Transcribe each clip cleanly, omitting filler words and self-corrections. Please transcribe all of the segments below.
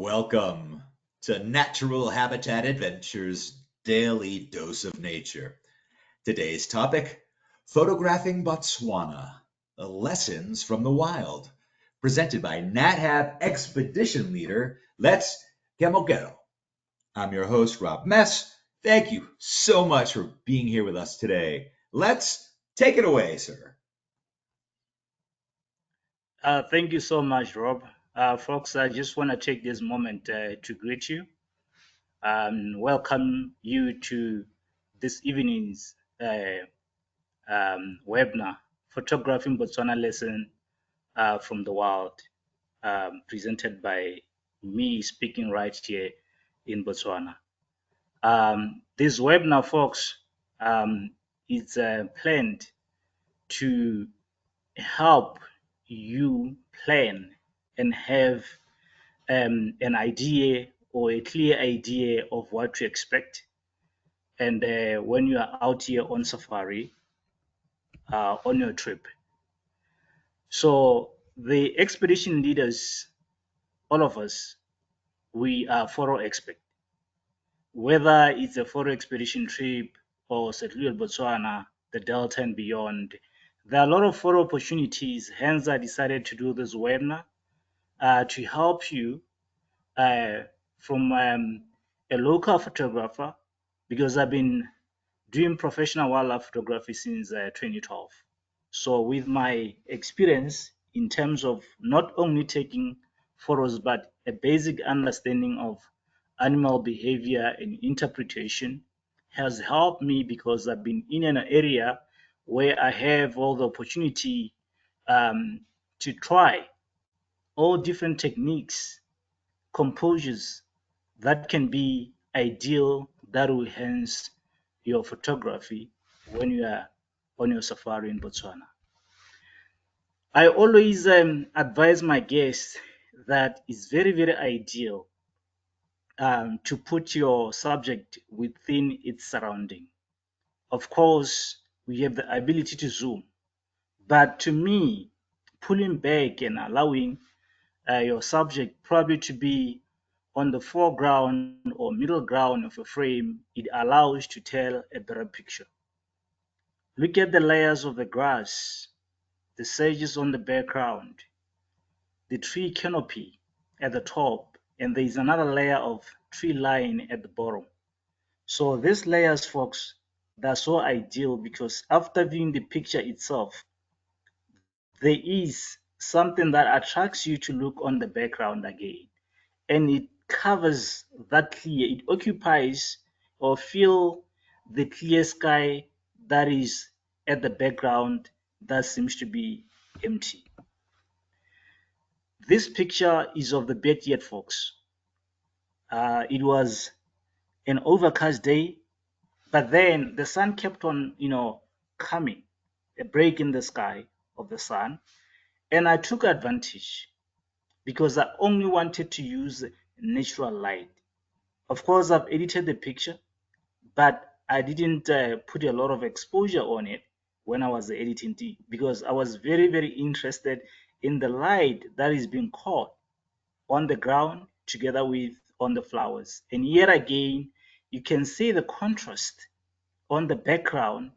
Welcome to Natural Habitat Adventures Daily Dose of Nature. Today's topic, photographing Botswana, lessons from the wild, presented by NatHab Expedition Leader, Let's Gemogero. I'm your host, Rob Mess. Thank you so much for being here with us today. Let's take it away, sir. Thank you so much, Rob. Folks, I just want to take this moment to greet you and welcome you to this evening's webinar, Photographing Botswana Lesson from the Wild, presented by me speaking right here in Botswana. This webinar, folks, is planned to help you plan and have an idea or a clear idea of what to expect. And when you are out here on safari, on your trip. So the expedition leaders, all of us, we are photo expert. Whether it's a photo expedition trip or Setluel Botswana, the Delta and beyond, there are a lot of photo opportunities. Hence, I decided to do this webinar to help you from a local photographer, because I've been doing professional wildlife photography since 2012. So with my experience in terms of not only taking photos, but a basic understanding of animal behavior and interpretation has helped me, because I've been in an area where I have all the opportunity to try all different techniques, composures that can be ideal, that will enhance your photography when you are on your safari in Botswana. I always advise my guests that it's very, very ideal to put your subject within its surrounding. Of course, we have the ability to zoom, but to me, pulling back and allowing your subject probably to be on the foreground or middle ground of a frame, it allows to tell a better picture. Look at the layers of the grass, the sages on the background, the tree canopy at the top, and there is another layer of tree line at the bottom. So these layers, folks, they're so ideal, because after viewing the picture itself, there is something that attracts you to look on the background again, and it covers that clear, it occupies or fill the clear sky that is at the background that seems to be empty. This picture is of the backyard, folks. It was an overcast day, but then the sun kept on, coming, a break in the sky of the sun, and I took advantage because I only wanted to use natural light. Of course, I've edited the picture, but I didn't put a lot of exposure on it when I was editing it, because I was very, very interested in the light that is being caught on the ground together with on the flowers. And yet again, you can see the contrast on the background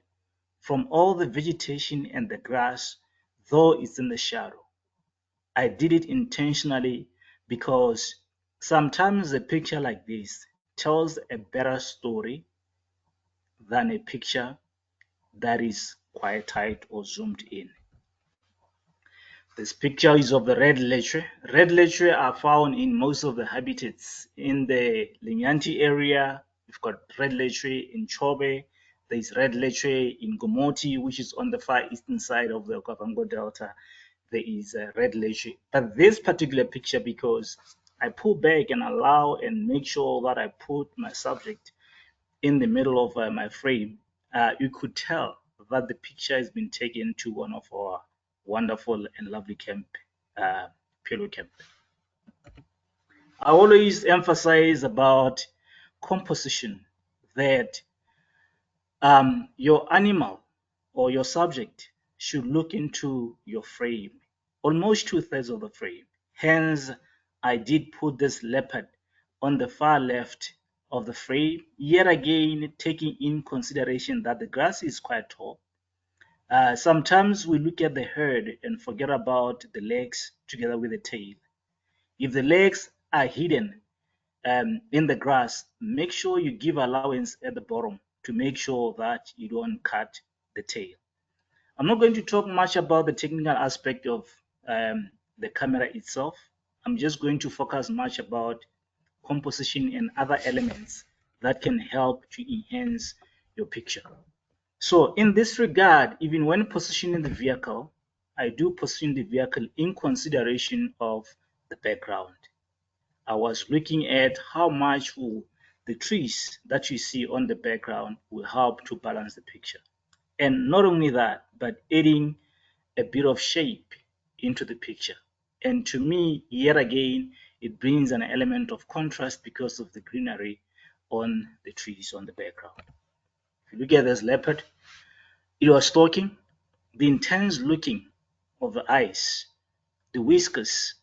from all the vegetation and the grass, though it's in the shadow. I did it intentionally because sometimes a picture like this tells a better story than a picture that is quite tight or zoomed in. This picture is of the red lecture. Red lecture are found in most of the habitats in the Linyanti area. We've got red lecture in Chobe. There's red lecture in Gomoti, which is on the far eastern side of the Okavango Delta. There is a red lecture. But this particular picture, because I pull back and allow and make sure that I put my subject in the middle of my frame, you could tell that the picture has been taken to one of our wonderful and lovely camp, pillow camp. I always emphasize about composition, that your animal or your subject should look into your frame, almost 2/3 of the frame. Hence, I did put this leopard on the far left of the frame, yet again taking in consideration that the grass is quite tall. Sometimes we look at the herd and forget about the legs together with the tail. If the legs are hidden in the grass, make sure you give allowance at the bottom to make sure that you don't cut the tail. I'm not going to talk much about the technical aspect of the camera itself. I'm just going to focus much about composition and other elements that can help to enhance your picture. So in this regard, even when positioning the vehicle, I do position the vehicle in consideration of the background. I was looking at how much will the trees that you see on the background will help to balance the picture. And not only that, but adding a bit of shape into the picture. And to me, yet again, it brings an element of contrast because of the greenery on the trees on the background. If you look at this leopard, it was talking, the intense looking of the eyes, the whiskers.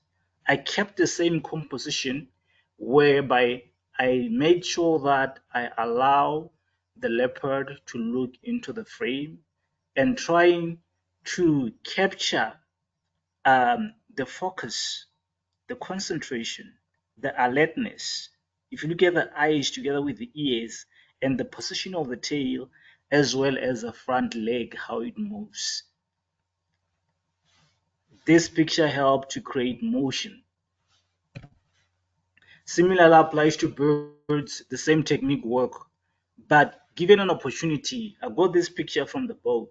I kept the same composition whereby I made sure that I allow the leopard to look into the frame and trying to capture the focus, the concentration, the alertness. If you look at the eyes together with the ears and the position of the tail, as well as the front leg, how it moves. This picture helped to create motion. Similarly applies to birds, the same technique work. But given an opportunity, I got this picture from the boat.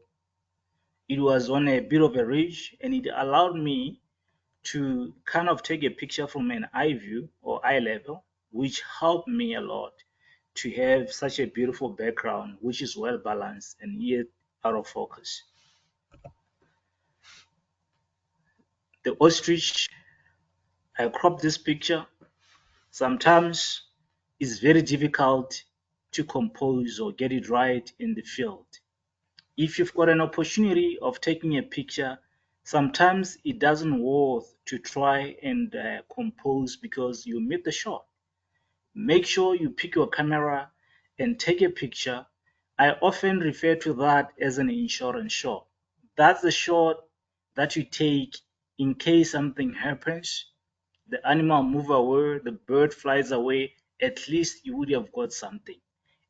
It was on a bit of a ridge and it allowed me to kind of take a picture from an eye view or eye level, which helped me a lot to have such a beautiful background, which is well balanced and yet out of focus. The ostrich, I cropped this picture. Sometimes it's very difficult to compose or get it right in the field. If you've got an opportunity of taking a picture, sometimes it doesn't worth to try and compose because you miss the shot. Make sure you pick your camera and take a picture. I often refer to that as an insurance shot. That's the shot that you take in case something happens, the animal move away, the bird flies away, at least you would have got something.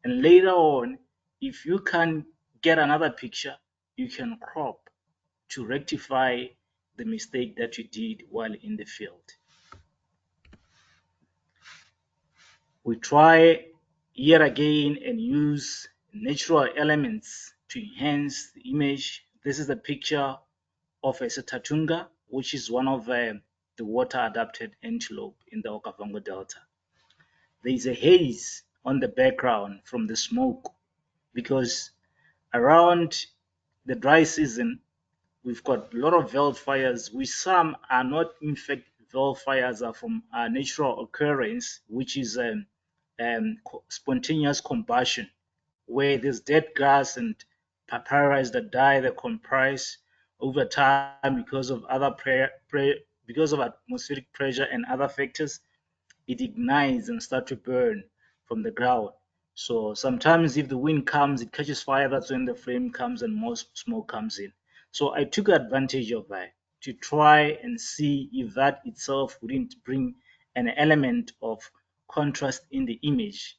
And later on, if you can get another picture, you can crop to rectify the mistake that you did while in the field. We try yet again and use natural elements to enhance the image. This is a picture of a Setatunga, which is one of the water-adapted antelope in the Okavango Delta. There is a haze on the background from the smoke because around the dry season, we've got a lot of wildfires, which some are not in fact wildfires, are from a natural occurrence, which is spontaneous combustion, where there's dead grass and papyrus that die, that compress over time because of because of atmospheric pressure and other factors. It ignites and start to burn from the ground. So sometimes if the wind comes, it catches fire. That's when the flame comes and more smoke comes in. So I took advantage of that to try and see if that itself wouldn't bring an element of contrast in the image.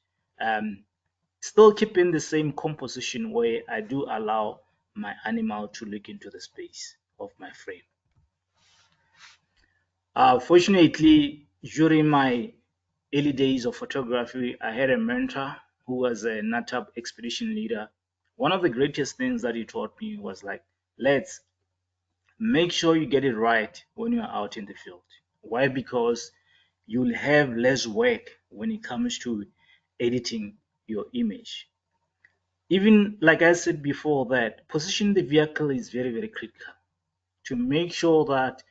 Still keeping the same composition where I do allow my animal to look into the space of my frame. Fortunately, during my early days of photography, I had a mentor who was a NATAB expedition leader. One of the greatest things that he taught me was like, let's make sure you get it right when you're out in the field. Why? Because you'll have less work when it comes to editing your image. Even like I said before, that positioning the vehicle is very, very critical to make sure that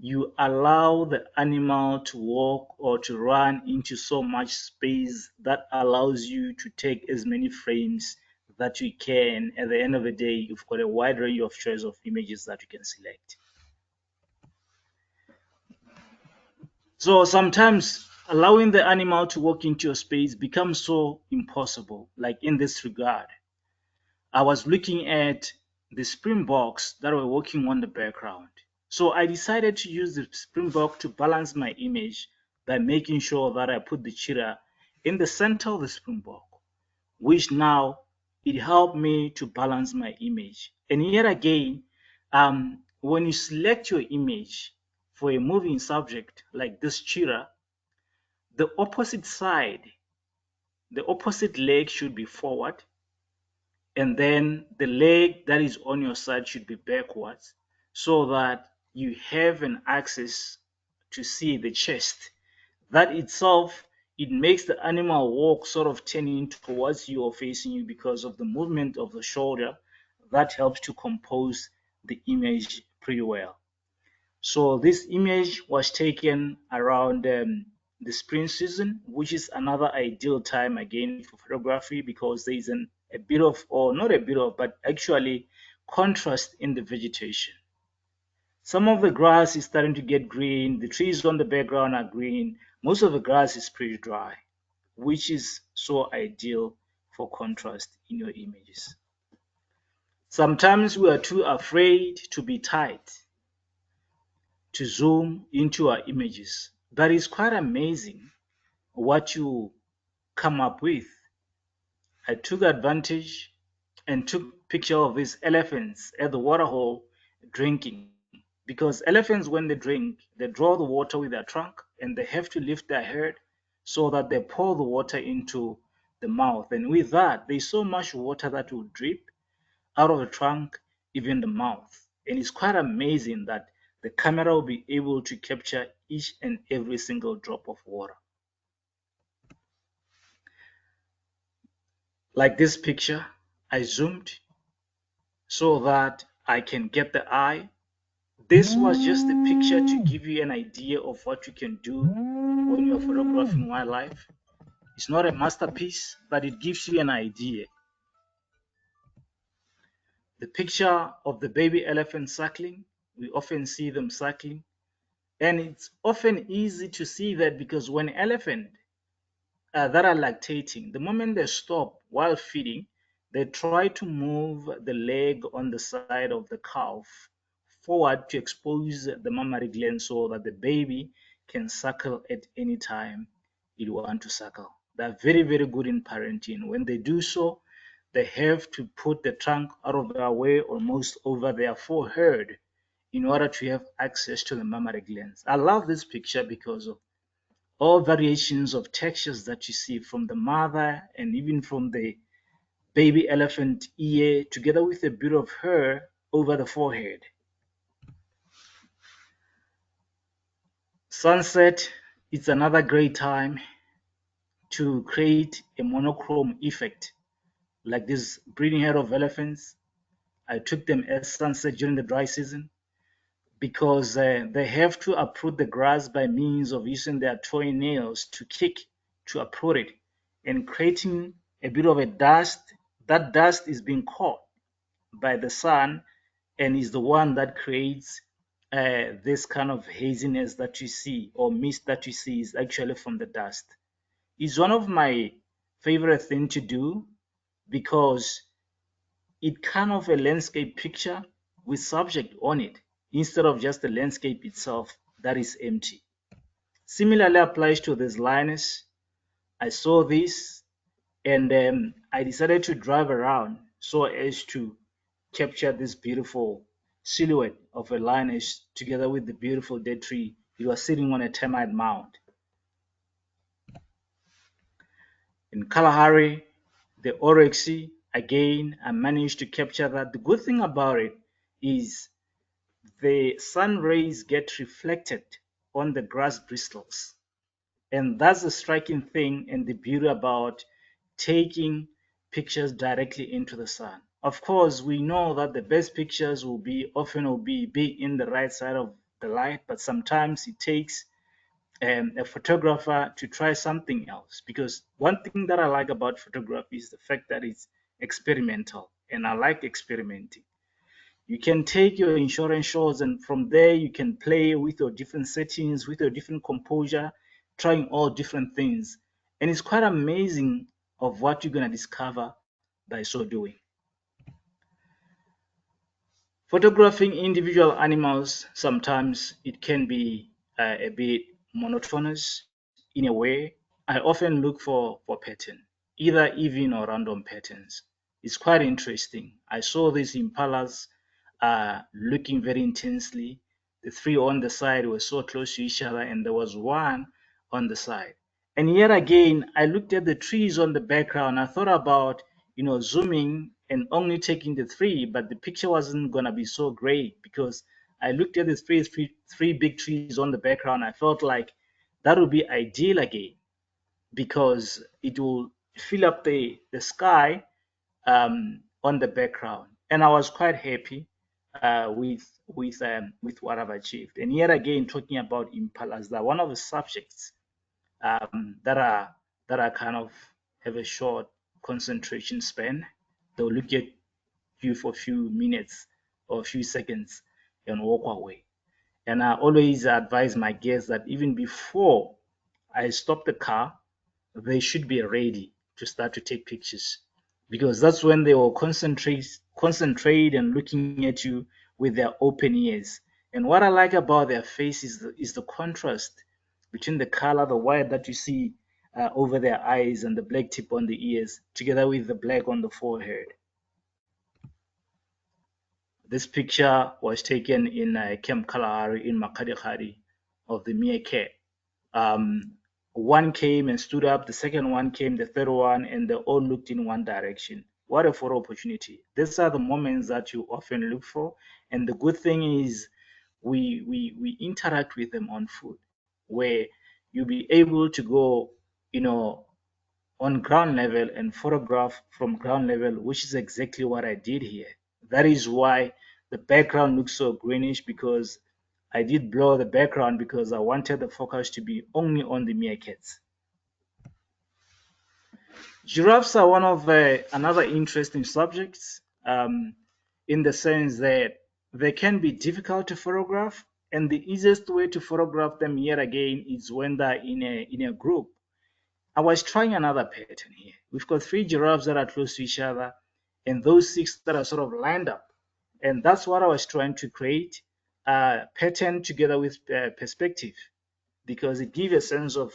you allow the animal to walk or to run into so much space that allows you to take as many frames that you can. At the end of the day, you've got a wide range of choice of images that you can select. So sometimes allowing the animal to walk into your space becomes so impossible. Like in this regard, I was looking at the springboks that were walking on the background. So I decided to use the springbok to balance my image by making sure that I put the cheetah in the center of the springbok, which now it helped me to balance my image. And yet again, when you select your image for a moving subject like this cheetah, the opposite side, the opposite leg should be forward, and then the leg that is on your side should be backwards so that you have an access to see the chest. That itself, it makes the animal walk sort of turning towards you or facing you because of the movement of the shoulder. That helps to compose the image pretty well. So this image was taken around the spring season, which is another ideal time again for photography because there is a bit of, or not a bit of, but actually contrast in the vegetation. Some of the grass is starting to get green. The trees on the background are green. Most of the grass is pretty dry, which is so ideal for contrast in your images. Sometimes we are too afraid to be tight to zoom into our images. But it's quite amazing what you come up with. I took advantage and took picture of these elephants at the waterhole drinking because elephants when they drink they draw the water with their trunk and they have to lift their head so that they pour the water into the mouth, and with that there's so much water that will drip out of the trunk, even the mouth. And it's quite amazing that the camera will be able to capture each and every single drop of water. Like this picture, I zoomed so that I can get the eye. This was just a picture to give you an idea of what you can do when you're photographing wildlife. It's not a masterpiece, but it gives you an idea. The picture of the baby elephant suckling, we often see them suckling. And it's often easy to see that because when elephant that are lactating, the moment they stop while feeding, they try to move the leg on the side of the calf forward to expose the mammary gland so that the baby can suckle at any time it want to suckle. They're very, very good in parenting. When they do so, they have to put the trunk out of their way almost over their forehead in order to have access to the mammary glands. I love this picture because of all variations of textures that you see from the mother and even from the baby elephant ear, together with a bit of hair over the forehead. Sunset is another great time to create a monochrome effect. Like this breeding herd of elephants, I took them at sunset during the dry season because they have to uproot the grass by means of using their toenails to kick to uproot it and creating a bit of a dust. That dust is being caught by the sun and is the one that creates this kind of haziness that you see or mist that you see is actually from the dust. It's one of my favorite thing to do because it kind of a landscape picture with subject on it instead of just the landscape itself that is empty. Similarly applies to this lioness. I saw this and I decided to drive around so as to capture this beautiful silhouette of a lioness together with the beautiful dead tree. It was sitting on a termite mound. In Kalahari, the Orexy, again, I managed to capture that. The good thing about it is the sun rays get reflected on the grass bristles. And that's the striking thing and the beauty about taking pictures directly into the sun. Of course, we know that the best pictures will be often will be in the right side of the light, but sometimes it takes a photographer to try something else. Because one thing that I like about photography is the fact that it's experimental, and I like experimenting. You can take your insurance shots, and from there you can play with your different settings, with your different composure, trying all different things. And it's quite amazing of what you're going to discover by so doing. Photographing individual animals, sometimes it can be a bit monotonous in a way. I often look for pattern, either even or random patterns. It's quite interesting. I saw these impalas looking very intensely. The three on the side were so close to each other, and there was one on the side. And yet again, I looked at the trees on the background. I thought about, zooming and only taking the three, but the picture wasn't gonna be so great because I looked at the three big trees on the background. I felt like that would be ideal again because it will fill up the sky on the background, and I was quite happy with what I've achieved. And yet again, talking about impalas, they're one of the subjects that are kind of have a short concentration span. They'll look at you for a few minutes or a few seconds and walk away. And I always advise my guests that even before I stop the car, they should be ready to start to take pictures because that's when they will concentrate and looking at you with their open ears. And what I like about their face is the contrast between the color, the white that you see over their eyes and the black tip on the ears, together with the black on the forehead. This picture was taken in Camp Kalahari in Makadikari of the meerkat. Um, One came and stood up, the second one came, the third one, and they all looked in one direction. What a photo opportunity. These are the moments that you often look for. And the good thing is we interact with them on foot, where you'll be able to go, on ground level and photograph from ground level, which is exactly what I did here. That is why the background looks so greenish, because I did blur the background because I wanted the focus to be only on the meerkats. Giraffes are one of another interesting subjects, in the sense that they can be difficult to photograph, and the easiest way to photograph them yet again is when they're in a group. I was trying another pattern here. We've got three giraffes that are close to each other, and those six that are sort of lined up. And that's what I was trying to create, a pattern together with perspective, because it gives a sense of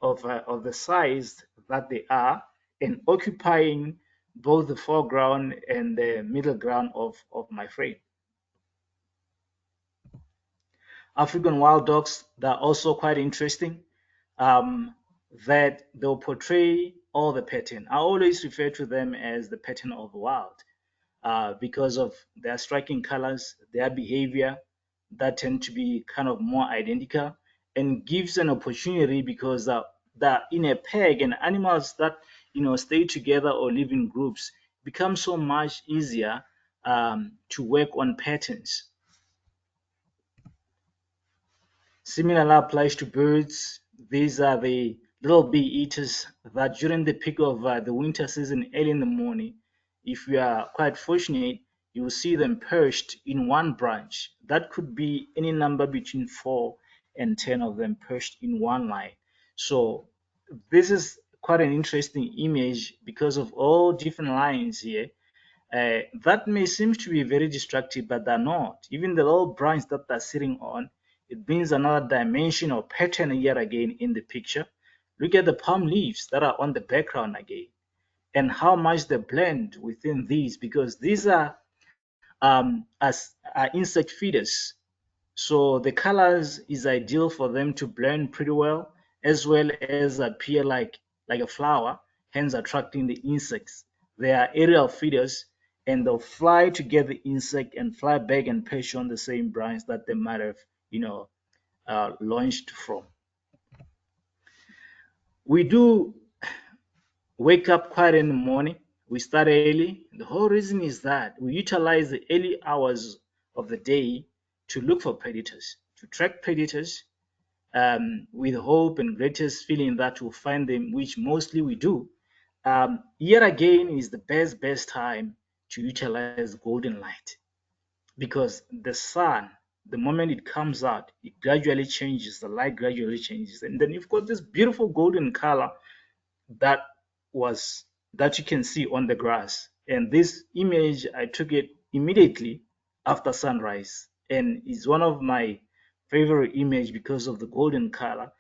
the size that they are and occupying both the foreground and the middle ground of my frame. African wild dogs, they're also quite interesting, um, that they'll portray all the pattern. I always refer to them as the pattern of the wild because of their striking colors, their behavior that tend to be kind of more identical, and gives an opportunity because they're in a pack, and animals that stay together or live in groups become so much easier to work on patterns. Similar applies to birds. These are the little bee eaters that during the peak of the winter season, early in the morning, if you are quite fortunate, you will see them perched in one branch. That could be any number between 4 and 10 of them perched in one line. So this is quite an interesting image because of all different lines here. That may seem to be very destructive, but they're not. Even the little branch that they're sitting on, it brings another dimension or pattern yet again in the picture. Look at the palm leaves that are on the background again, and how much they blend within these, because these are insect feeders. So the colors is ideal for them to blend pretty well, as well as appear like a flower, hence attracting the insects. They are aerial feeders, and they'll fly to get the insect and fly back and perch on the same branch that they might have, launched from. We do wake up quite in the morning. We start early. The whole reason is that we utilize the early hours of the day to look for predators, to track predators, with hope and greatest feeling that we'll find them, which mostly we do. Yet again is the best time to utilize golden light. because the sun, the moment it comes out, it gradually changes, the light gradually changes, and then you've got this beautiful golden color that was that you can see on the grass. And this image, I took it immediately after sunrise, and it's one of my favorite image because of the golden color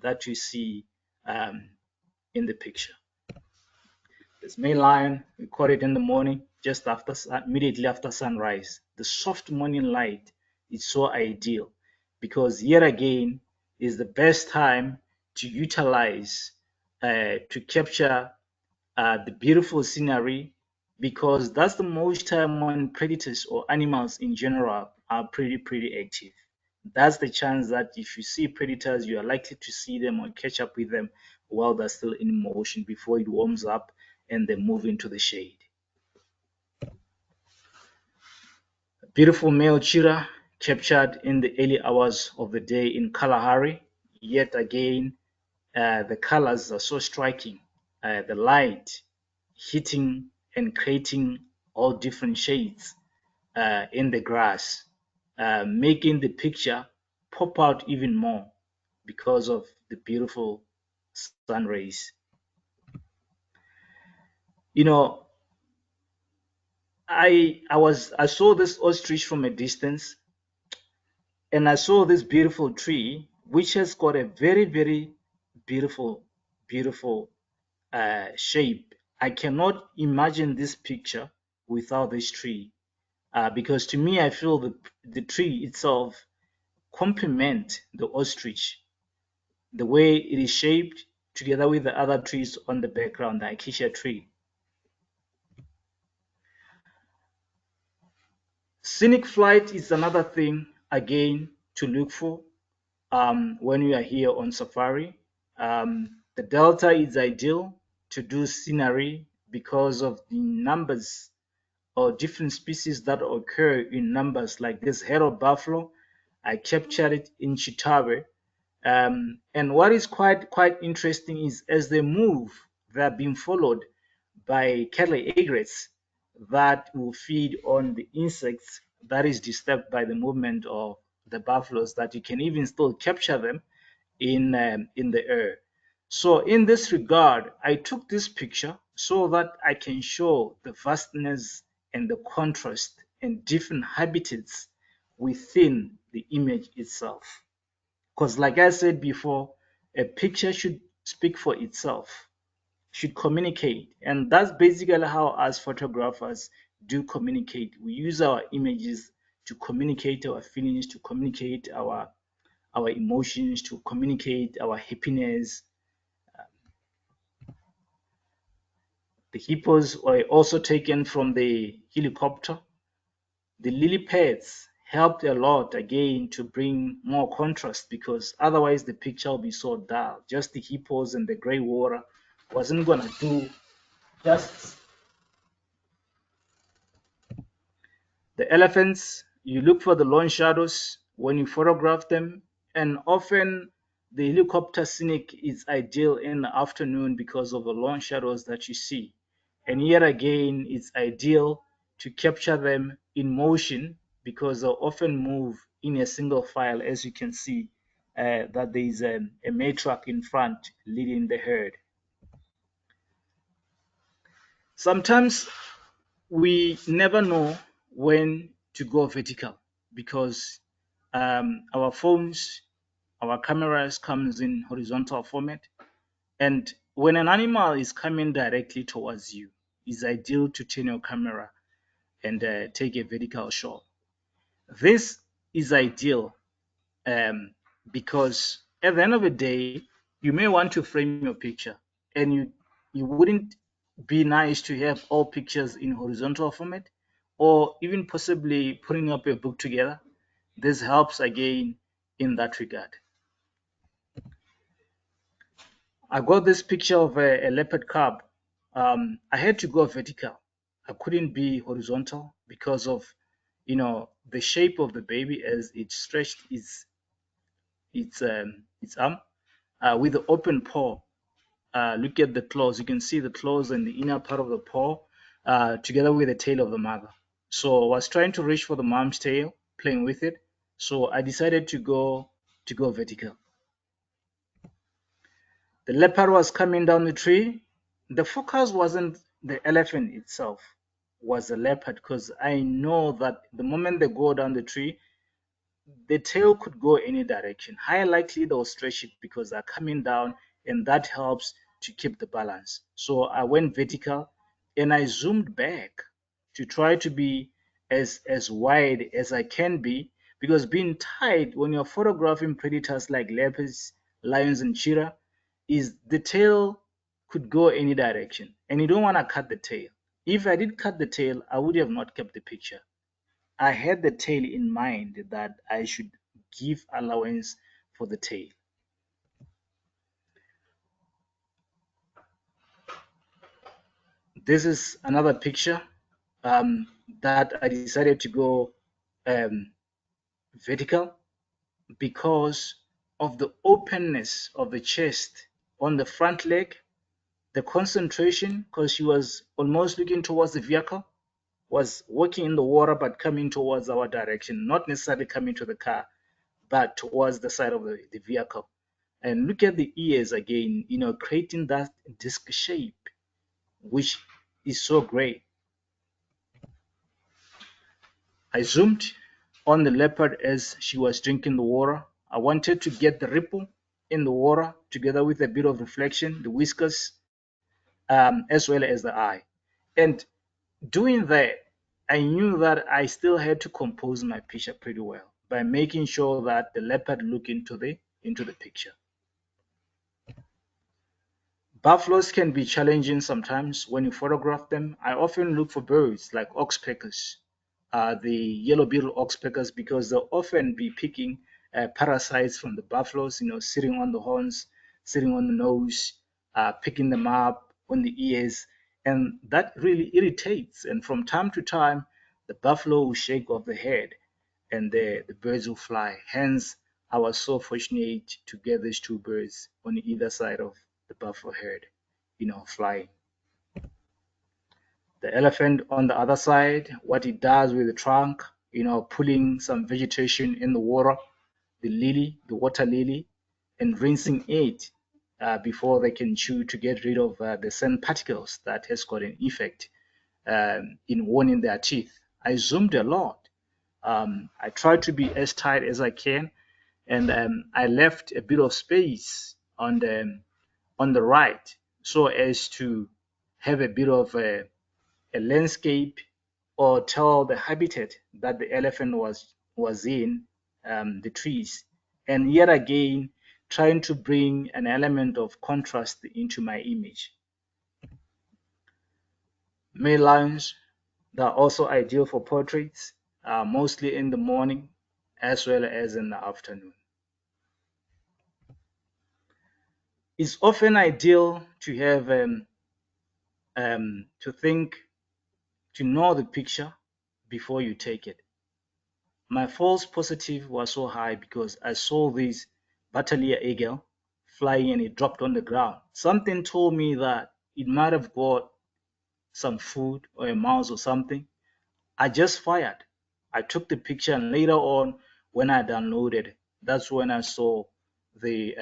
that you see in the picture. This male lion, we caught it in the morning, just after immediately after sunrise. The soft morning light is so ideal because yet again is the best time to utilize to capture the beautiful scenery, because that's the most time when predators or animals in general are pretty active. That's the chance that if you see predators, you are likely to see them or catch up with them while they're still in motion before it warms up and they move into the shade. A beautiful male cheetah captured in the early hours of the day in Kalahari. Yet again, the colors are so striking. The light hitting and creating all different shades in the grass, making the picture pop out even more because of the beautiful sun rays. You know, I saw this ostrich from a distance, and I saw this beautiful tree which has got a very beautiful shape. I cannot imagine this picture without this tree, because to me I feel the tree itself complement the ostrich, the way it is shaped together with the other trees on the background, the acacia tree. Scenic flight is another thing again to look for when you are here on safari. The delta is ideal to do scenery because of the numbers or different species that occur in numbers, like this hero buffalo. I captured it in Chitabe. And what is quite interesting is as they move, they are being followed by cattle egrets that will feed on the insects that is disturbed by the movement of the buffaloes, that you can even still capture them in the air. So in this regard, I took this picture so that I can show the vastness and the contrast and different habitats within the image itself. Because like I said before, a picture should speak for itself, should communicate. And that's basically how us photographers do communicate. We use our images to communicate our feelings, to communicate our emotions, to communicate our happiness. The hippos were also taken from the helicopter. The lily pads helped a lot again to bring more contrast, because otherwise the picture will be so dull. Just the hippos and the gray water wasn't gonna do justice. The elephants, you look for the long shadows when you photograph them, and often the helicopter scenic is ideal in the afternoon because of the long shadows that you see. And yet again, it's ideal to capture them in motion because they often move in a single file, as you can see that there is a matriarch in front leading the herd. Sometimes we never know when to go vertical because our phones, our cameras comes in horizontal format, and when an animal is coming directly towards you, it's ideal to turn your camera and take a vertical shot. This is ideal um, because at the end of the day, you may want to frame your picture, and you wouldn't be nice to have all pictures in horizontal format, or even possibly putting up a book together. This helps again in that regard. I got this picture of a leopard cub. I had to go vertical. I couldn't be horizontal because of the shape of the baby as it stretched its arm with the open paw. Look at the claws. You can see the claws and the inner part of the paw together with the tail of the mother. So I was trying to reach for the mom's tail, playing with it. So I decided to go vertical. The leopard was coming down the tree. The focus wasn't the elephant itself, was the leopard, because I know that the moment they go down the tree, the tail could go any direction. High likely they'll stretch it because they're coming down, and that helps to keep the balance. So I went vertical and I zoomed back to try to be as wide as I can be, because being tight when you're photographing predators like leopards, lions, and cheetah is the tail could go any direction, and you don't want to cut the tail. If I did cut the tail, I would have not kept the picture. I had the tail in mind that I should give allowance for the tail. This is another picture that I decided to go um, vertical because of the openness of the chest on the front leg, the concentration, because she was almost looking towards the vehicle, was walking in the water but coming towards our direction, not necessarily coming to the car, but towards the side of the vehicle. And look at the ears again, creating that disc shape, which is so great. I zoomed on the leopard as she was drinking the water. I wanted to get the ripple in the water together with a bit of reflection, the whiskers, as well as the eye. And doing that, I knew that I still had to compose my picture pretty well by making sure that the leopard looked into the picture. Buffaloes can be challenging sometimes when you photograph them. I often look for birds like oxpeckers, the yellow-billed oxpeckers, because they'll often be picking parasites from the buffaloes, sitting on the horns, sitting on the nose, picking them up on the ears, and that really irritates. And from time to time, the buffalo will shake off the head, and the birds will fly. Hence, I was so fortunate to get these two birds on either side of the buffalo herd, flying. The elephant on the other side, what it does with the trunk, pulling some vegetation in the water, the water lily, and rinsing it before they can chew to get rid of the sand particles that has got an effect in warning their teeth. I zoomed a lot. I tried to be as tight as I can, and I left a bit of space on the right so as to have a bit of a landscape or tell the habitat that the elephant was in, the trees, and yet again trying to bring an element of contrast into my image. Male lions, they are also ideal for portraits, mostly in the morning as well as in the afternoon. It's often ideal to have to think, to know the picture before you take it. My false positive was so high because I saw this battalier eagle flying and it dropped on the ground. Something told me that it might have got some food or a mouse or something. I just fired. I took the picture, and later on, when I downloaded, that's when I saw the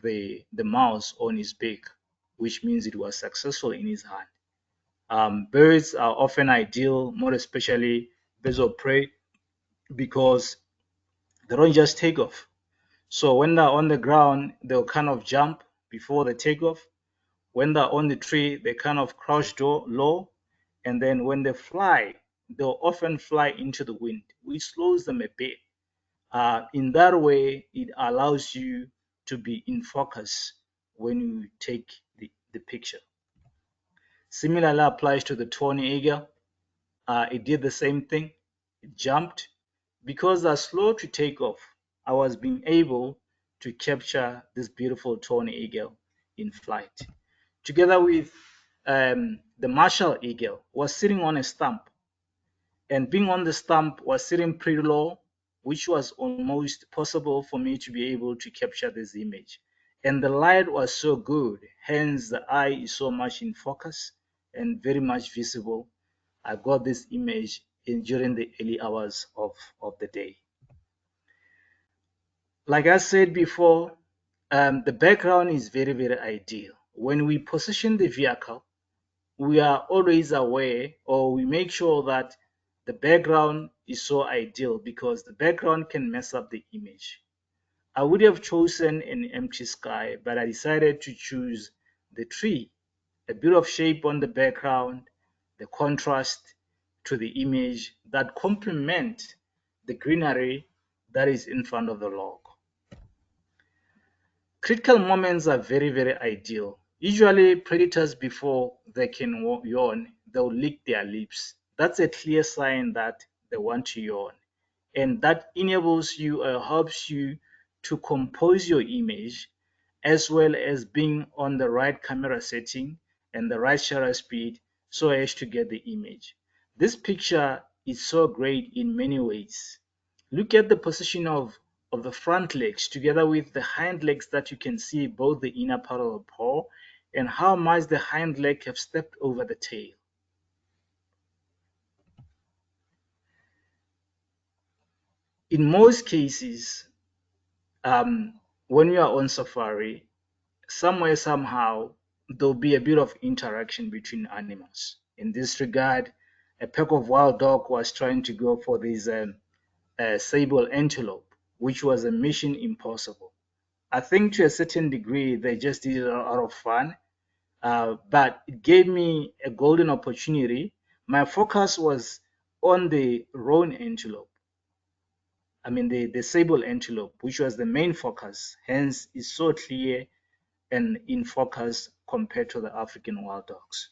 the mouse on his beak, which means it was successful in his hand. Birds are often ideal, more especially birds of prey, because they don't just take off. So when they're on the ground, they'll kind of jump before they take off. When they're on the tree, they kind of crouch low. And then when they fly, they'll often fly into the wind, which slows them a bit. In that way, it allows you to be in focus when you take the picture. Similarly applies to the tawny eagle. It did the same thing. It jumped. Because they're slow to take off, I was being able to capture this beautiful tawny eagle in flight. Together with the martial eagle, was sitting on a stump. And being on the stump was sitting pretty low, which was almost possible for me to be able to capture this image. And the light was so good, hence the eye is so much in focus and very much visible I got this image during the early hours of the day. Like I said before, the background is very, very ideal. When we position the vehicle, we are always aware, or we make sure that the background is so ideal, because the background can mess up the image. I would have chosen an empty sky, but I decided to choose the tree, a bit of shape on the background, the contrast to the image that complement the greenery that is in front of the log. Critical moments are very, very ideal. Usually predators, before they can yawn, they'll lick their lips. That's a clear sign that they want to yawn. And that enables you or helps you to compose your image, as well as being on the right camera setting and the right shutter speed so as to get the image. This picture is so great in many ways. Look at the position of the front legs together with the hind legs, that you can see both the inner part of the paw and how much the hind leg have stepped over the tail. In most cases, when you are on safari, somewhere, somehow, there'll be a bit of interaction between animals. In this regard, a pack of wild dog was trying to go for this sable antelope, which was a mission impossible. I think to a certain degree, they just did it out of fun, but it gave me a golden opportunity. My focus was on the roan antelope. I mean, the sable antelope, which was the main focus, hence is so clear and in focus compared to the African wild dogs.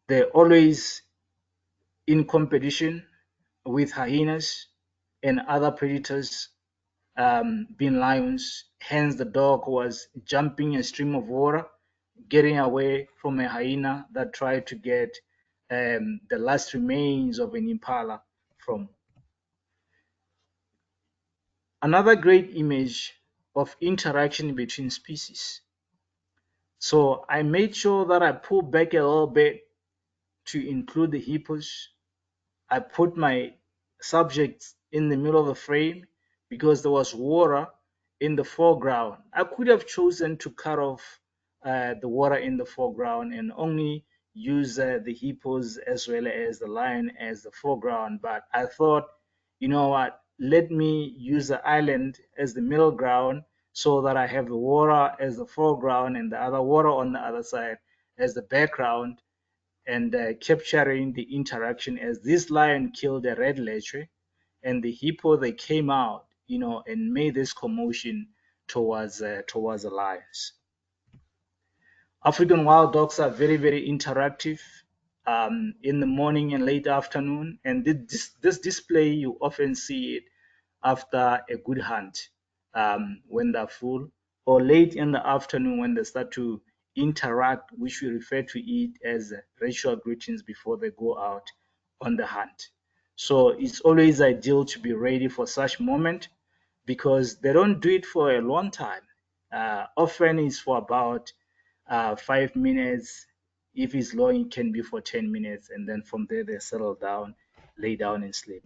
They're always in competition with hyenas and other predators, being lions. Hence, the dog was jumping a stream of water, getting away from a hyena that tried to get the last remains of an impala from. Another great image of interaction between species. So I made sure that I pulled back a little bit to include the hippos. I put my subjects in the middle of the frame because there was water in the foreground. I could have chosen to cut off the water in the foreground and only use the hippos as well as the lion as the foreground. But I thought, you know what, let me use the island as the middle ground so that I have the water as the foreground and the other water on the other side as the background, and capturing the interaction as this lion killed a red ledger and the hippo, they came out, and made this commotion towards the lions. African wild dogs are very, very interactive in the morning and late afternoon, and this display, you often see it after a good hunt, when they're full, or late in the afternoon when they start to interact, which we refer to it as ritual greetings before they go out on the hunt. So it's always ideal to be ready for such moment, because they don't do it for a long time. Often it's for about 5 minutes. If it's long, it can be for 10 minutes, and then from there they settle down, lay down and sleep.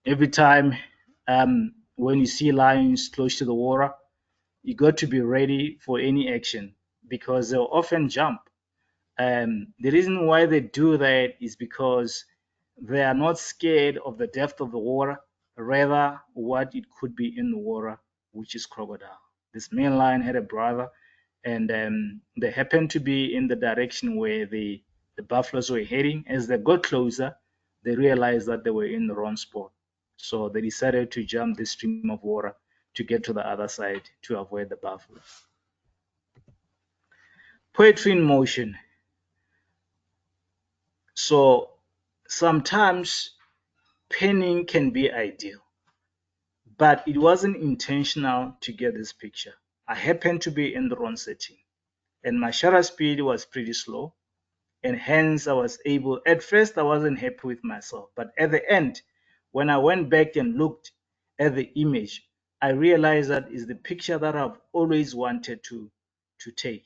Every time when you see lions close to the water, you got to be ready for any action, because they'll often jump. The reason why they do that is because they are not scared of the depth of the water, rather what it could be in the water, which is crocodile. This male lion had a brother, and they happened to be in the direction where the buffaloes were heading. As they got closer, they realized that they were in the wrong spot. So they decided to jump the stream of water to get to the other side to avoid the buffalo. Poetry in motion. So sometimes penning can be ideal, but it wasn't intentional to get this picture. I happened to be in the wrong setting, and my shutter speed was pretty slow, and hence I was able. At first, I wasn't happy with myself, but at the end, when I went back and looked at the image, I realized that is the picture that I've always wanted to take.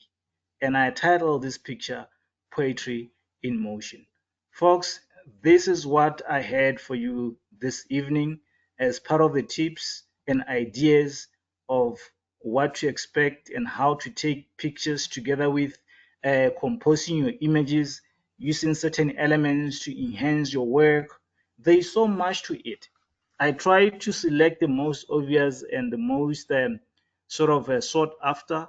And I titled this picture Poetry in Motion. Folks, this is what I had for you this evening as part of the tips and ideas of what to expect and how to take pictures together with composing your images, using certain elements to enhance your work. There is so much to it. I try to select the most obvious and the most sort of sought after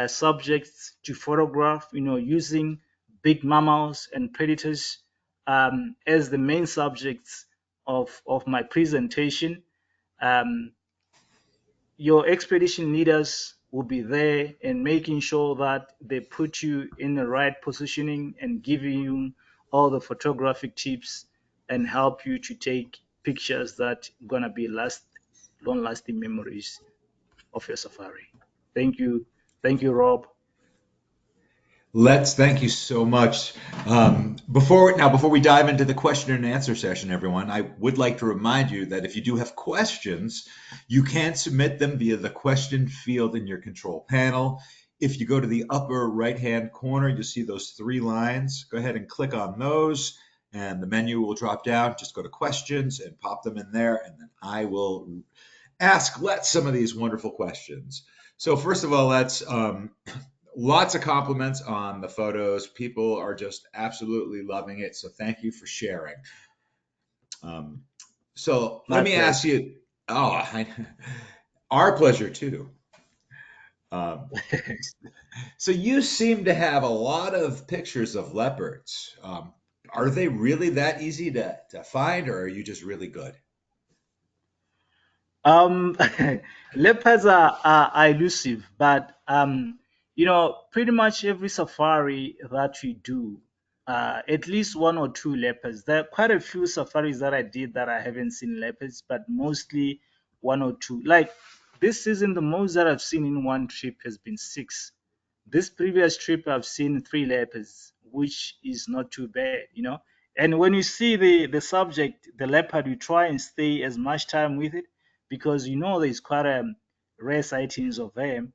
subjects to photograph, using big mammals and predators as the main subjects of my presentation. Um, your expedition leaders will be there and making sure that they put you in the right positioning and giving you all the photographic tips and help you to take pictures that gonna be long lasting memories of your safari. Thank you. Thank you, Rob. Thank you so much. Before we dive into the question and answer session, everyone, I would like to remind you that if you do have questions, you can submit them via the question field in your control panel. If you go to the upper right-hand corner, you'll see those three lines. Go ahead and click on those, and the menu will drop down. Just go to questions and pop them in there, and then I will let's some of these wonderful questions. So first of all, let's lots of compliments on the photos. People are just absolutely loving it. So thank you for sharing. Um, so let My me ask pleasure. you. Oh, our pleasure too. Um, so you seem to have a lot of pictures of leopards. Are they really that easy to find, or are you just really good? Um, Leopards are elusive, but pretty much every safari that we do, at least one or two leopards. There are quite a few safaris that I did that I haven't seen leopards, but mostly one or two. Like this season, the most that I've seen in one trip has been six. This previous trip, I've seen three leopards, which is not too bad. And when you see the subject, the leopard, you try and stay as much time with it because there's quite rare sightings of them,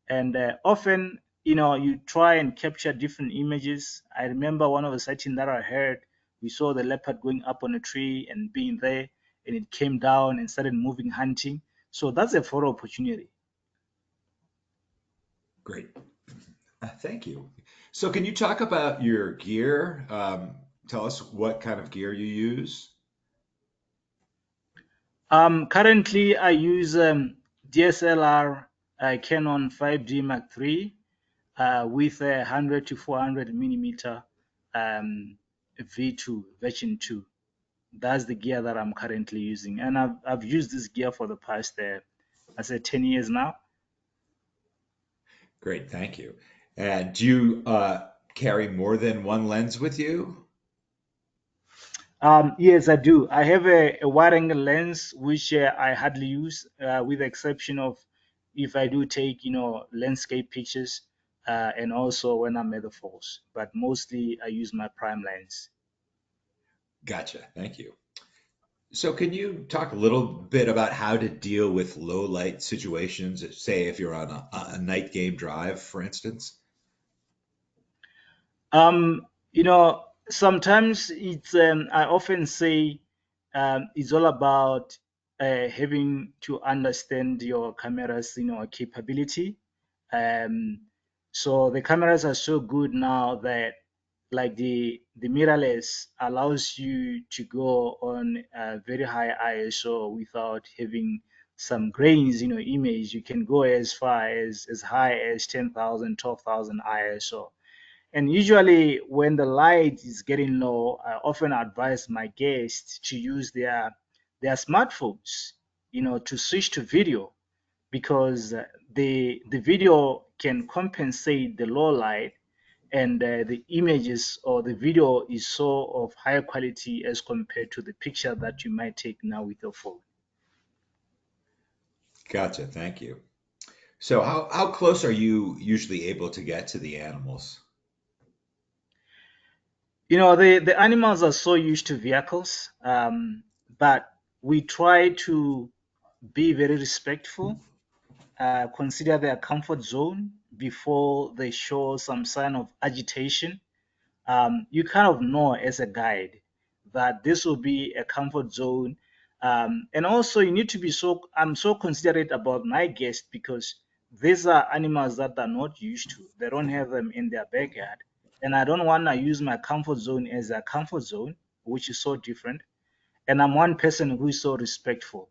and often you try and capture different images. I remember one of the sightings that I heard. We saw the leopard going up on a tree and being there, and it came down and started moving, hunting. So that's a photo opportunity. Great. Thank you. So can you talk about your gear? Tell us what kind of gear you use. Currently, I use DSLR Canon 5D Mark III with a 100 to 400 millimeter um, V2 version 2. That's the gear that I'm currently using, and I've used this gear for the past I said 10 years now. Great, thank you. And do you carry more than one lens with you? Yes, I do. I have a wide angle lens which I hardly use, with the exception of if I do take landscape pictures, and also when I'm at the falls. But mostly I use my prime lens. Gotcha, thank you. So can you talk a little bit about how to deal with low light situations, say if you're on a night game drive, for instance? Um, Sometimes I often say it's all about having to understand your camera's capability. Um, so the cameras are so good now that like the mirrorless allows you to go on a very high ISO without having some grains, image. You can go as far as high as 10,000, 12,000 ISO. And usually, when the light is getting low, I often advise my guests to use their smartphones, to switch to video because the video can compensate the low light, and the images or the video is so of higher quality as compared to the picture that you might take now with your phone. Gotcha, thank you. So how close are you usually able to get to the animals? The animals are so used to vehicles, but we try to be very respectful, consider their comfort zone before they show some sign of agitation. You kind of know as a guide that this will be a comfort zone. And also, you need to be I'm so considerate about my guests because these are animals that they're not used to. They don't have them in their backyard. And I don't want to use my comfort zone as a comfort zone, which is so different. And I'm one person who is so respectful.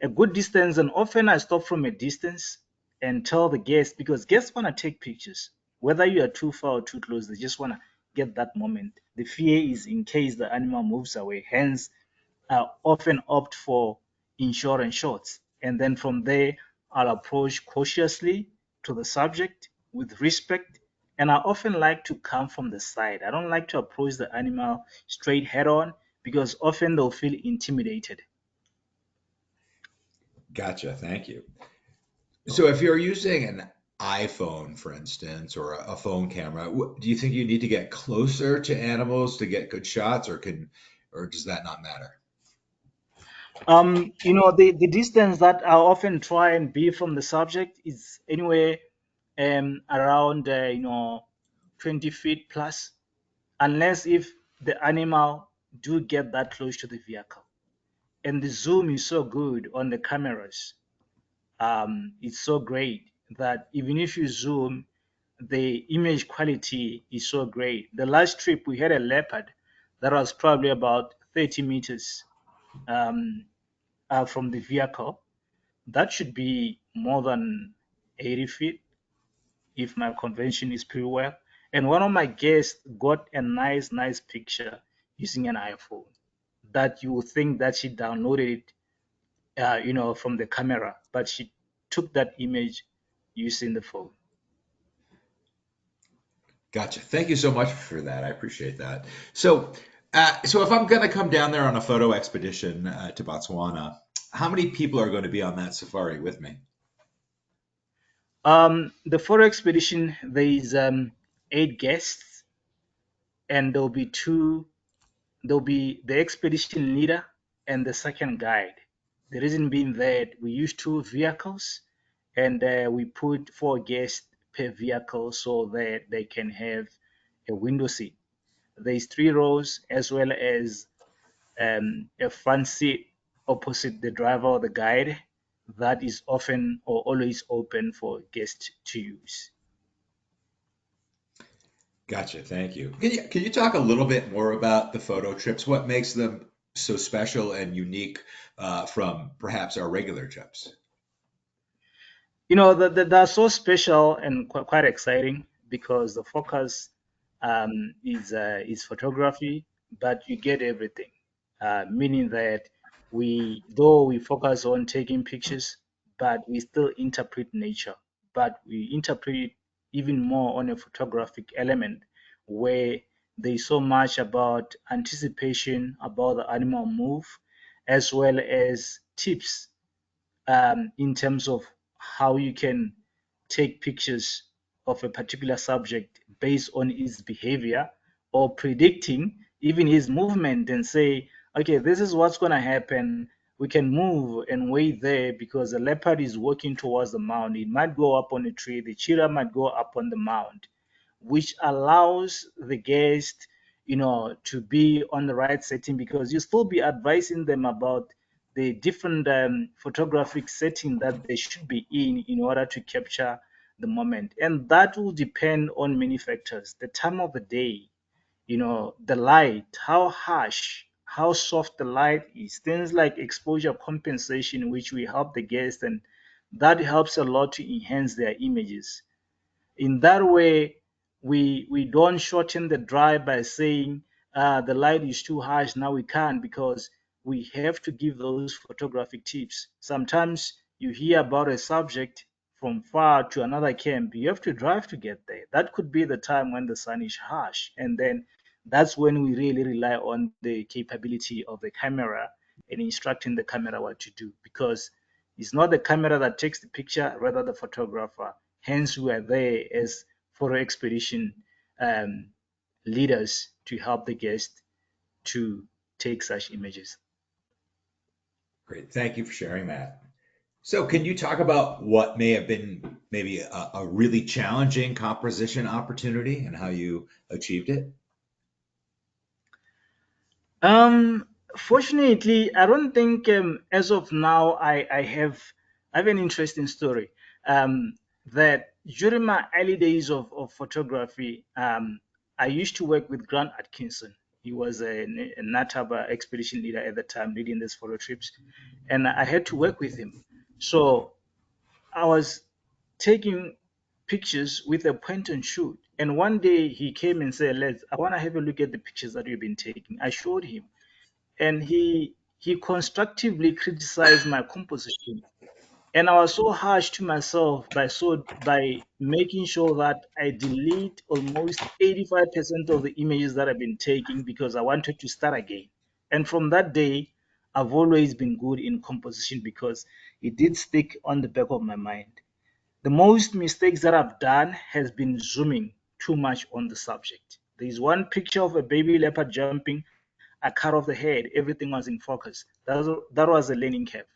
A good distance, and often I stop from a distance and tell the guests, because guests want to take pictures, whether you are too far or too close, they just want to get that moment. The fear is in case the animal moves away, hence I often opt for insurance shots, and then from there I'll approach cautiously to the subject with respect. And I often like to come from the side. I don't like to approach the animal straight head on because often they'll feel intimidated. Gotcha. Thank you. You're So if welcome. you're using an iPhone, for instance, or a phone camera, do you think you need to get closer to animals to get good shots, or does that not matter? The distance that I often try and be from the subject is anywhere around 20 feet plus, unless if the animal do get that close to the vehicle. And the zoom is so good on the cameras. It's so great that even if you zoom, the image quality is so great. The last trip we had a leopard that was probably about 30 meters um, from the vehicle. That should be more than 80 feet if my convention is pretty well. And one of my guests got a nice picture using an iPhone that you would think that she downloaded it, from the camera, but she took that image using the phone. Gotcha. Thank you so much for that. I appreciate that. So if I'm going to come down there on a photo expedition to Botswana, how many people are going to be on that safari with me? The photo expedition, there is 8 guests, and there'll be the expedition leader and the second guide. The reason being that we use 2 vehicles, and we put 4 guests per vehicle so that they can have a window seat. There's 3 rows as well as a front seat opposite the driver or the guide that is often or always open for guests to use. Gotcha. Thank you. Can you talk a little bit more about the photo trips? What makes them so special and unique from perhaps our regular trips? They're so special and quite exciting because the focus is photography, but you get everything. Meaning that though we focus on taking pictures, but we still interpret nature, but we interpret it even more on a photographic element where there's so much about anticipation about the animal move, as well as tips in terms of how you can take pictures of a particular subject based on his behavior or predicting even his movement and say, okay, this is what's going to happen. We can move and wait there because the leopard is walking towards the mound. It might go up on a tree, the cheetah might go up on the mound, which allows the guest, to be on the right setting because you still be advising them about the different photographic setting that they should be in order to capture the moment. And that will depend on many factors: the time of the day, the light, how harsh, how soft the light is, things like exposure compensation, which we help the guest, and that helps a lot to enhance their images. In that way, we don't shorten the drive by saying the light is too harsh, now we can't, because we have to give those photographic tips. Sometimes you hear about a subject from far to another camp, you have to drive to get there. That could be the time when the sun is harsh, and then that's when we really rely on the capability of the camera and instructing the camera what to do, because it's not the camera that takes the picture, rather the photographer. Hence, we are there as photo expedition um, leaders to help the guest to take such images. Great. Thank you for sharing that. So, can you talk about what may have been maybe a really challenging composition opportunity and how you achieved it? Um, Fortunately, I don't think as of now I have an interesting story. That during my early days of photography, I used to work with Grant Atkinson. He was a NATAB expedition leader at the time, leading these photo trips, and I had to work with him. So I was taking pictures with a point and shoot. And one day he came and said, I want to have a look at the pictures that you've been taking. I showed him, and he constructively criticized my composition. And I was so harsh to myself by making sure that I delete almost 85% of the images that I've been taking because I wanted to start again. And from that day, I've always been good in composition because it did stick on the back of my mind. The most mistakes that I've done has been zooming too much on the subject. There's one picture of a baby leopard jumping. I cut off the head. Everything was in focus. That was a learning curve.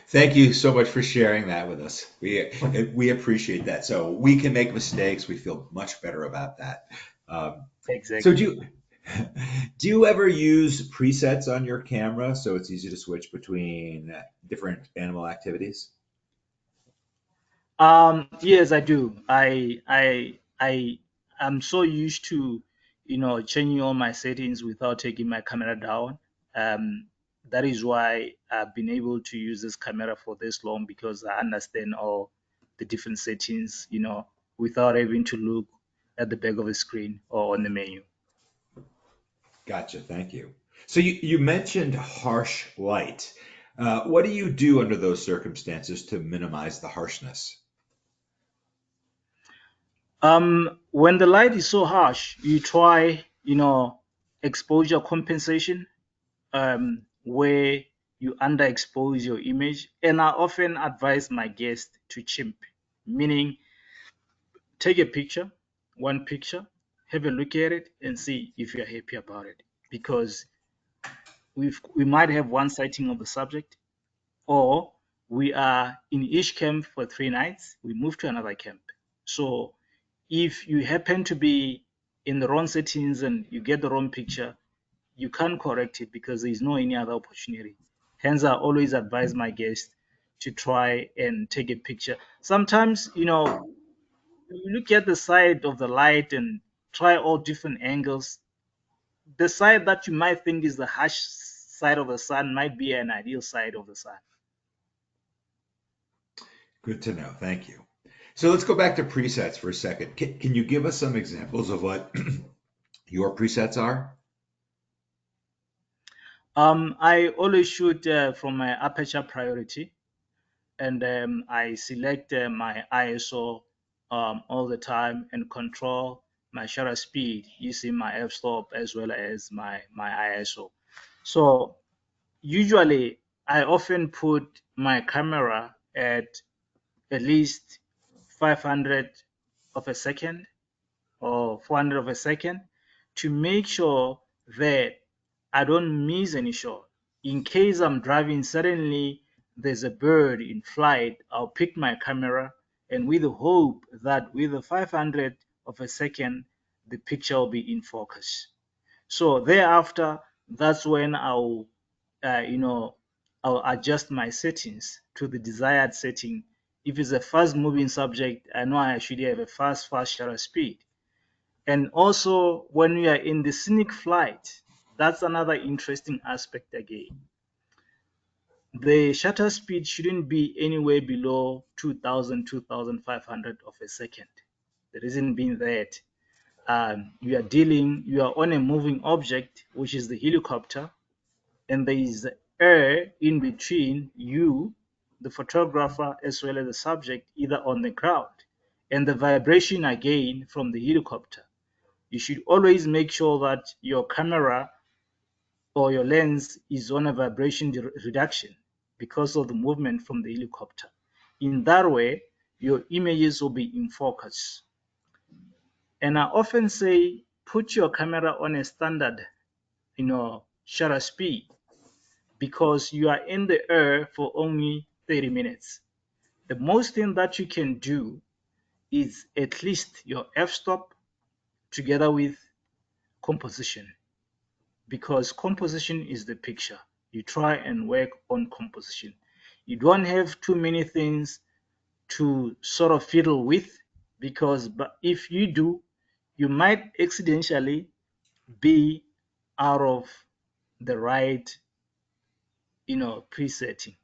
Thank you so much for sharing that with us. We appreciate that. So we can make mistakes. We feel much better about that. Um, so Exactly. do you ever use presets on your camera so it's easy to switch between different animal activities? Yes, I do. I'm so used to, changing all my settings without taking my camera down. Um, that is why I've been able to use this camera for this long because I understand all the different settings, without having to look at the back of the screen or on the menu. Gotcha. Thank you. So you mentioned harsh light. What do you do under those circumstances to minimize the harshness? When the light is so harsh, you try, exposure compensation, where you underexpose your image. And I often advise my guests to chimp, meaning take a picture, one picture, have a look at it, and see if you're happy about it. Because we might have one sighting of the subject, or we are in each camp for 3 nights, we move to another camp. So if you happen to be in the wrong settings and you get the wrong picture, you can't correct it because there is no any other opportunity. Hence, I always advise my guests to try and take a picture. Sometimes, you look at the side of the light and try all different angles. The side that you might think is the harsh side of the sun might be an ideal side of the sun. Good to know. Thank you. So let's go back to presets for a second. Can you give us some examples of what your presets are? I always shoot from my aperture priority, and I select my ISO all the time and control my shutter speed using my f-stop as well as my ISO. So usually I often put my camera at least 500 of a second or 400 of a second to make sure that I don't miss any shot. In case I'm driving, suddenly there's a bird in flight, I'll pick my camera and with the hope that with the 500 of a second, the picture will be in focus. So thereafter, that's when uh, you know, I'll adjust my settings to the desired setting. If it's a fast moving subject, I know I should have a fast shutter speed. And also, when we are in the scenic flight, that's another interesting aspect again. The shutter speed shouldn't be anywhere below 2000, 2500 of a second. The reason being that you are on a moving object, which is the helicopter, and there is air in between you, the photographer, as well as the subject, either on the ground, and the vibration again from the helicopter. You should always make sure that your camera or your lens is on a vibration reduction because of the movement from the helicopter. In that way, your images will be in focus. And I often say, put your camera on a standard, shutter speed. because you are in the air for only 30 minutes. The most thing that you can do is at least your f-stop together with composition, because composition is the picture. You try and work on composition. You don't have too many things to sort of fiddle with, because but if you do, you might accidentally be out of the right, presetting.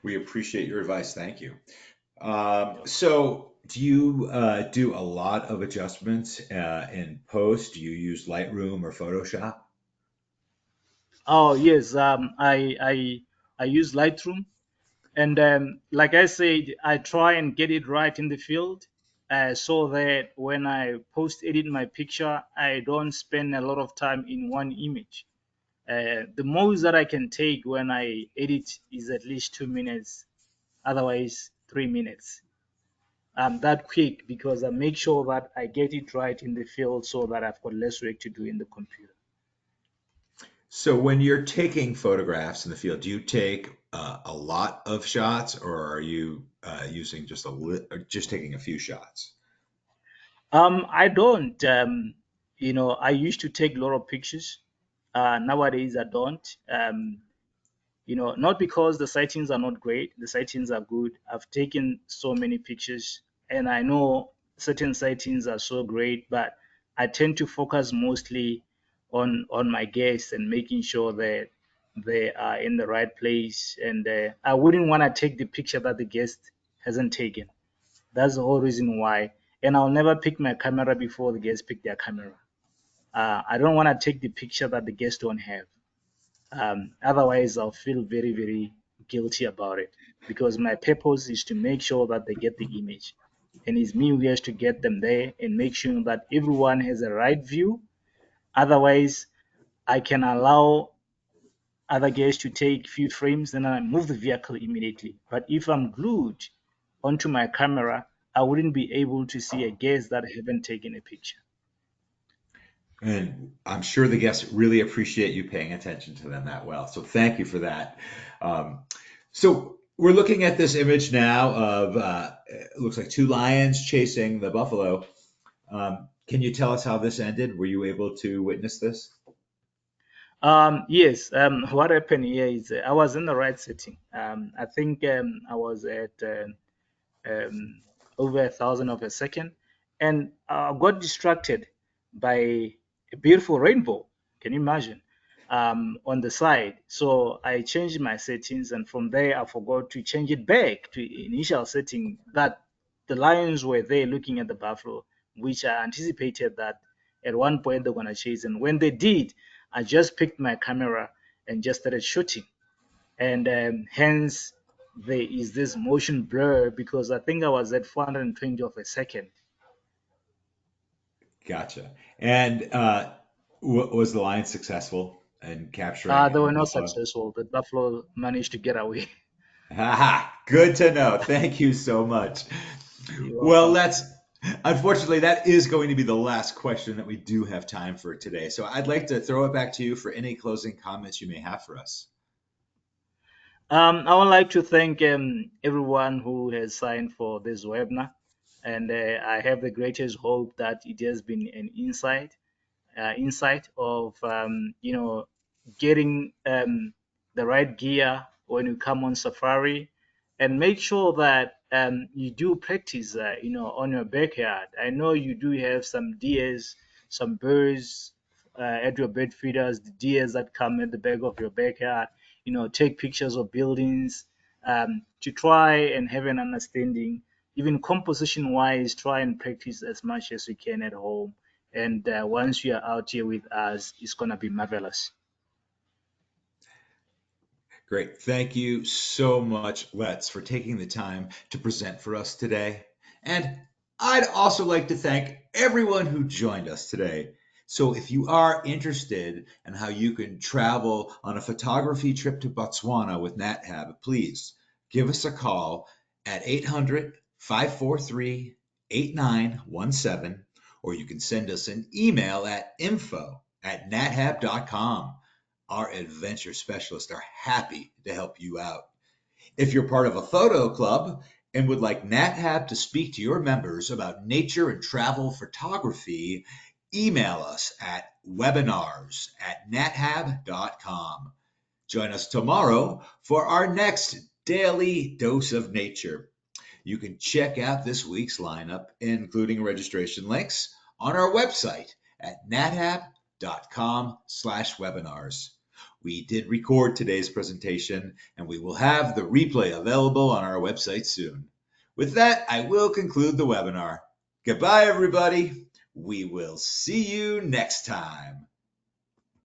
We appreciate your advice. Thank you. So, do you do a lot of adjustments in post? Do you use Lightroom or Photoshop? Oh yes, I use Lightroom, and like I said, I try and get it right in the field, so that when I post edit my picture, I don't spend a lot of time in one image. The most that I can take when I edit is at least 2 minutes, otherwise 3 minutes. I'm that quick because I make sure that I get it right in the field so that I've got less work to do in the computer. So, when you're taking photographs in the field, do you take a lot of shots, or are you using or just taking a few shots? I don't. I used to take a lot of pictures. Nowadays, I don't. Not because the sightings are not great. The sightings are good. I've taken so many pictures, and I know certain sightings are so great, but I tend to focus mostly on my guests and making sure that they are in the right place. And I wouldn't want to take the picture that the guest hasn't taken. That's the whole reason why. And I'll never pick my camera before the guests pick their camera. I don't want to take the picture that the guests don't have. Otherwise, I'll feel very, very guilty about it, because my purpose is to make sure that they get the image. And it's me who has to get them there and make sure that everyone has a right view. Otherwise, I can allow other guests to take few frames, then I move the vehicle immediately. But if I'm glued onto my camera, I wouldn't be able to see a guest that haven't taken a picture. And I'm sure the guests really appreciate you paying attention to them that well. So, thank you for that. Um, so, we're looking at this image now of it looks like two lions chasing the buffalo. Can you tell us how this ended? Were you able to witness this? Yes, what happened here is I was in the right setting. I think I was at um, over 1,000 of a second, and got distracted by a beautiful rainbow. Can you imagine? On the side. So I changed my settings, and from there I forgot to change it back to initial setting that the lions were there looking at the buffalo, which I anticipated that at one point they're gonna chase. And when they did, I just picked my camera and just started shooting, and hence there is this motion blur because I think I was at 420 of a second. Gotcha. And was the lion successful in capturing They the were not buffalo? successful. The buffalo managed to get away. Haha, good to know. Thank you so much. You're Well, welcome. that's unfortunately that is going to be the last question that we do have time for today. So I'd like to throw it back to you for any closing comments you may have for us. I would like to thank everyone who has signed for this webinar, and I have the greatest hope that it has been an insight of getting the right gear when you come on safari, and make sure that you do practice on your backyard. I know you do have some deers, some birds at your bird feeders, the deers that come at the back of your backyard. Take pictures of buildings, to try and have an understanding. Even composition wise, try and practice as much as you can at home, and once you are out here with us, it's going to be marvelous. Great. Thank you so much, Let's, for taking the time to present for us today. And I'd also like to thank everyone who joined us today. So, if you are interested in how you can travel on a photography trip to Botswana with NatHab, please give us a call at 800-543-8917, or you can send us an email at info@nathab.com. our adventure specialists are happy to help you out. If you're part of a photo club and would like NatHab to speak to your members about nature and travel photography, email us at webinars@nathab.com. Join us tomorrow for our next daily dose of nature. You can check out this week's lineup, including registration links, on our website at nathab.com/webinars. We did record today's presentation, and we will have the replay available on our website soon. With that, I will conclude the webinar. Goodbye, everybody. We will see you next time.